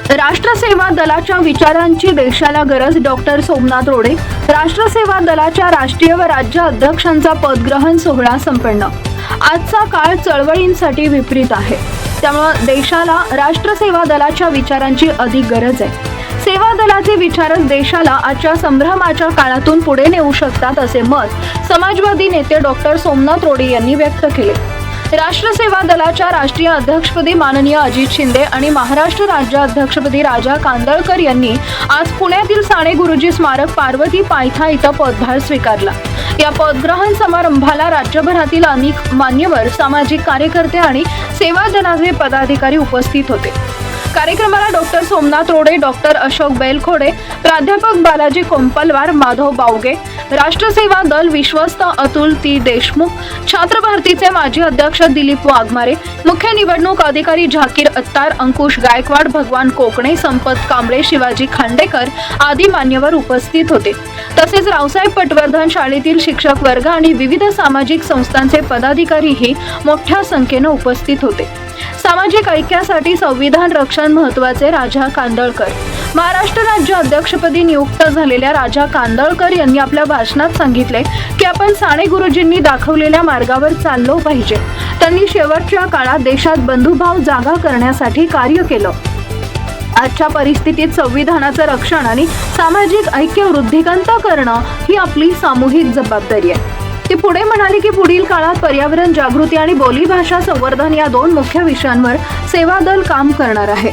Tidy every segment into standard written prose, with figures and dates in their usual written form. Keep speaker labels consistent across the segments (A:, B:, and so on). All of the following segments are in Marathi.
A: राष्ट्र सेवा दलाच्या विचारांची देशाला गरज. डॉक्टर सोमनाथ रोडे. राष्ट्र सेवा दलाच्या राष्ट्रीय व राज्य अध्यक्षांचा पदग्रहण सोहळा संपन्न. आजचा काळ चळवळींसाठी विपरीत आहे, त्यामुळे देशाला राष्ट्र सेवा दलाच्या विचारांची अधिक गरज आहे. सेवा दलाचे विचारच देशाला आजच्या संभ्रमाच्या काळातून पुढे नेऊ शकतात, असे मत समाजवादी नेते डॉक्टर सोमनाथ रोडे यांनी व्यक्त केले. राष्ट्र सेवा दलाच्या राष्ट्रीय अध्यक्षपदी माननीय अजित शिंदे आणि महाराष्ट्र राज्य अध्यक्षपदी राजा कांदळकर यांनी आज पुण्यातील साने गुरुजी स्मारक पार्वती पायथा इथं पदभार स्वीकारला. या पदग्रहण समारंभाला राज्यभरातील अनेक मान्यवर, सामाजिक कार्यकर्ते आणि सेवा दलाचे पदाधिकारी उपस्थित होते. कार्यक्रमाला डॉक्टर सोमनाथ रोडे, डॉक्टर अशोक बेलखोडे, प्राध्यापक बालाजी कोंपलवार, माधव बावगे, राष्ट्र सेवा दल विश्वस्त अतुल ती देशमुख, छात्र भारतीचे माजी अध्यक्ष दिलीप वाघमारे, मुख्य निवडणूक अधिकारी झाकीर अत्तार, अंकुश गायकवाड, भगवान कोकणे, संपत कांबळे, शिवाजी खांडेकर आदी मान्यवर उपस्थित होते. तसेच रावसाहेब पटवर्धन शाळेतील शिक्षक वर्ग आणि विविध सामाजिक संस्थांचे पदाधिकारीही मोठ्या संख्येने उपस्थित होते. सामाजिक ऐक्यासाठी संविधान रक्षण महत्त्वाचे. राजा कांदळकर. महाराष्ट्र राज्य अध्यक्षपदी नियुक्त झालेल्या राजा कांदळकर यांनी आपल्या भाषणात सांगितले की आपण साने गुरुजींनी दाखवलेल्या मार्गावर चाललो पाहिजे. त्यांनी शेवटच्या काळात देशात बंधुभाव जागा करण्यासाठी कार्य केलं. आजच्या परिस्थितीत संविधानाचं रक्षण आणि सामाजिक ऐक्य वृद्धिंगत करणं ही आपली सामूहिक जबाबदारी आहे. ते पुढे म्हणाले की पुढील काळात पर्यावरण जागृती आणि बोलीभाषा संवर्धन या दोन मुख्य विषयांवर सेवा दल काम करणार आहे.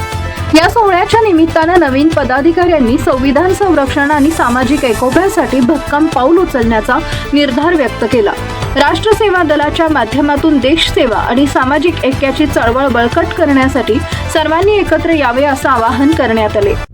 A: या सोहळ्याच्या निमित्तानं नवीन पदाधिकाऱ्यांनी संविधान संरक्षण आणि सामाजिक एकोप्यासाठी भक्कम पाऊल उचलण्याचा निर्धार व्यक्त केला. राष्ट्र सेवा दलाच्या माध्यमातून देश सेवा आणि सामाजिक ऐक्याची चळवळ बळकट करण्यासाठी सर्वांनी एकत्र यावे असं आवाहन करण्यात आले.